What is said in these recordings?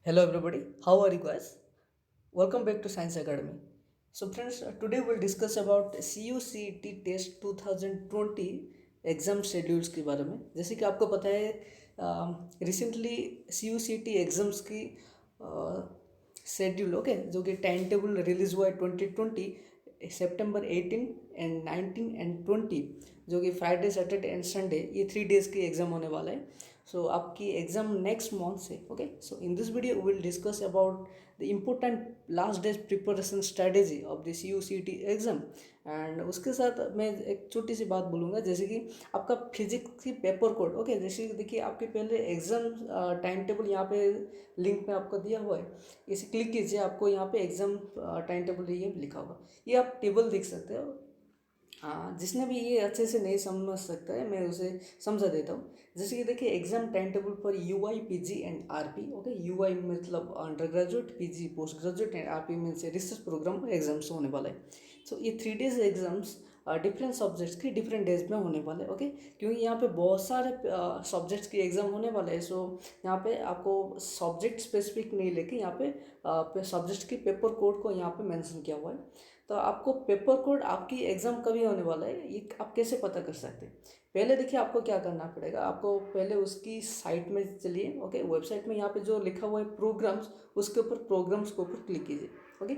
Hello everybody, how are you guys? Welcome back to Science Academy. So friends, today we'll discuss about CUCET test 2020 exam schedules के बारे में। जैसे कि आपको पता है रिसेंटली CUCET एग्ज़ाम्स की शेड्यूल जो कि टाइम टेबल रिलीज हुआ है 2020 सितंबर 18 एंड 19 एंड 20, जो कि फ्राइडे सैटरडे एंड संडे ये 3 डेज़ की एग्ज़ाम होने वाला है। सो आपकी एग्ज़ाम नेक्स्ट मंथ से okay. So in this video will discuss about the important last days preparation strategy of the CUCET exam. And उसके साथ मैं एक छोटी सी बात बोलूँगा, जैसे कि आपका फिजिक्स की पेपर कोड ओके। जैसे कि देखिए आपके पहले एग्ज़ाम टाइम टेबल यहाँ पे लिंक में आपको दिया हुआ है, इसे क्लिक कीजिए, आपको यहाँ पे एग्ज़ाम टाइम टेबल ये लिखा होगा, ये आप टेबल देख सकते हो। हाँ, जिसने भी ये अच्छे से नहीं समझ सकता है मैं उसे समझा देता हूँ। जैसे कि देखिए एग्जाम टाइम टेबल पर UI PG and RP okay. UI मतलब undergraduate, PG postgraduate and RP means research programme exams होने वाला है। सो ये 3 डेज एग्जाम्स डिफरेंट सब्जेक्ट्स की डिफरेंट डेज में होने वाले ओके। क्योंकि यहाँ पे बहुत सारे सब्जेक्ट्स की एग्ज़ाम होने वाले हैं। सो यहाँ पे आपको सब्जेक्ट स्पेसिफिक नहीं लेके यहाँ पे सब्जेक्ट की पेपर कोड को यहाँ पे मेंशन किया हुआ है। तो आपको पेपर कोड आपकी एग्ज़ाम कभी होने वाला है ये आप कैसे पता कर सकते हैं? पहले देखिए आपको क्या करना पड़ेगा, आपको पहले उसकी साइट में चलिए ओके। वेबसाइट में यहाँ पे जो लिखा हुआ है प्रोग्राम्स, उसके ऊपर प्रोग्राम्स के ऊपर क्लिक कीजिए ओके।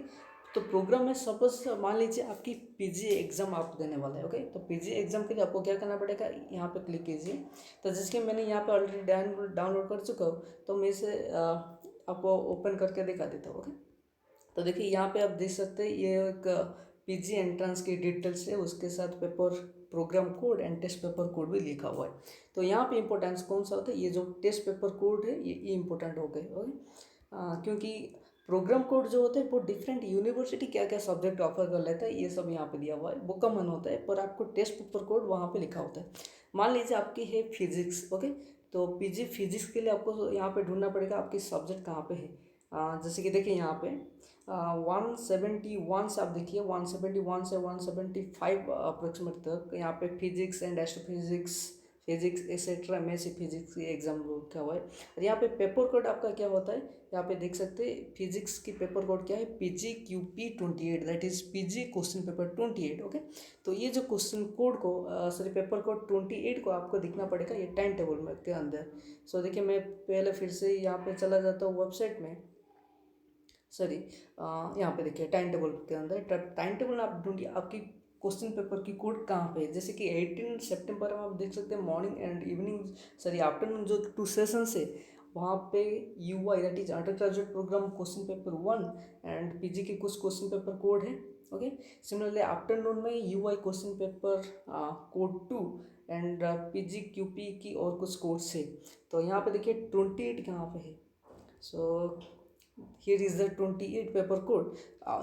तो प्रोग्राम में सपोज मान लीजिए आपकी PG एग्ज़ाम आप देने वाला है ओके। तो PG एग्ज़ाम के लिए आपको क्या करना पड़ेगा, यहाँ पे क्लिक कीजिए। तो जिसके मैंने यहाँ पे ऑलरेडी डाउनलोड कर चुका हूँ, तो मैं इसे आपको ओपन करके दिखा देता हूँ ओके। तो देखिए यहाँ पे आप देख सकते हैं ये एक PG एंट्रेंस की डिटेल्स है, उसके साथ paper programme code and test paper code भी लिखा हुआ है। तो यहाँ पे इंपॉर्टेंस कौन सा होता है, ये जो टेस्ट पेपर कोड है ये इंपॉर्टेंट हो गए ओके। क्योंकि प्रोग्राम कोड जो होता है वो डिफरेंट यूनिवर्सिटी क्या क्या सब्जेक्ट ऑफर कर लेता है ये सब यहाँ पे दिया हुआ है, वो कॉमन होता है, पर आपको टेस्ट पेपर कोड वहाँ पे लिखा होता है। मान लीजिए आपकी है फिजिक्स ओके। तो PG फिजिक्स के लिए आपको यहाँ पे ढूंढना पड़ेगा आपकी सब्जेक्ट कहाँ पे है। जैसे कि देखिए यहाँ पे 171 से आप देखिए 171 से 175 अप्रोक्सीमेट तक यहाँ पे physics and astrophysics, physics etcetera में से फिजिक्स की एग्जाम रखा हुआ है। और यहाँ पे पेपर कोड आपका क्या होता है, यहाँ पे देख सकते हैं फिजिक्स की पेपर कोड क्या है, PGQP28, that is PG question paper 28 okay. तो ये जो क्वेश्चन कोड को सॉरी पेपर कोड 28 को आपको दिखना पड़ेगा ये टाइम टेबल में के अंदर। सो देखिए मैं पहले फिर से यहाँ पे चला जाता हूँ वेबसाइट में, सॉरी यहाँ पे देखिए टाइम टेबल के अंदर टाइम टेबल आप ढूंढिए आपकी क्वेश्चन पेपर की कोड कहाँ पे है। जैसे कि 18 सितंबर में आप देख सकते हैं morning and evening sorry afternoon जो 2 सेशंस है वहाँ पे UI that is undergraduate programme question paper 1 and PG के कुछ क्वेश्चन पेपर कोड है ओके। सिमिलरली आफ्टरनून में UI question paper code 2 and PGQP की और कुछ कोड्स है। तो यहाँ पे देखिए 28 कहाँ पे है। So here is the 28 paper code.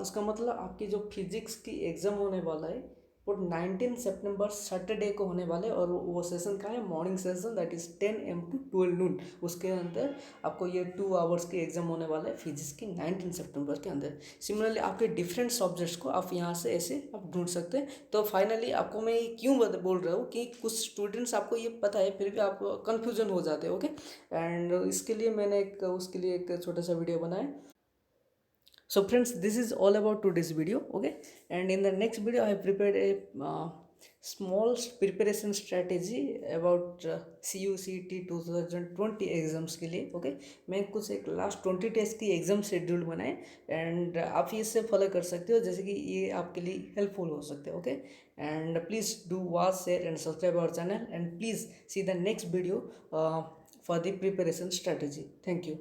इसका मतलब आपकी जो फिजिक्स की एग्ज़ाम होने वाला है वो 19 सितंबर सैटरडे को होने वाला है। और वो सेशन का है morning session that is 10 AM to 12 noon। उसके अंदर आपको ये 2 आवर्स की एग्ज़ाम होने वाला है फिजिक्स की 19 सितंबर के अंदर। सिमिलरली आपके डिफरेंट सब्जेक्ट्स को आप यहाँ से ऐसे आप ढूंढ सकते हैं। तो फाइनली आपको मैं ये क्यों बोल रहा हूँ कि कुछ स्टूडेंट्स आपको ये पता है फिर भी आप कन्फ्यूजन हो जाते हैं ओके। एंड इसके लिए मैंने एक उसके लिए एक छोटा सा वीडियो बनाया। So friends, this is all about today's video okay. And in the next video I have prepared a small preparation strategy about CUCET 2020 exams के लिए ओके। मैं कुछ एक लास्ट 20 डेज की एग्ज़ाम शेड्यूल बनाए एंड आप इससे फॉलो कर सकते हो, जैसे कि ये आपके लिए हेल्पफुल हो सकते हैं okay. And please do watch share and subscribe our channel and please see the next video for the preparation strategy. Thank you.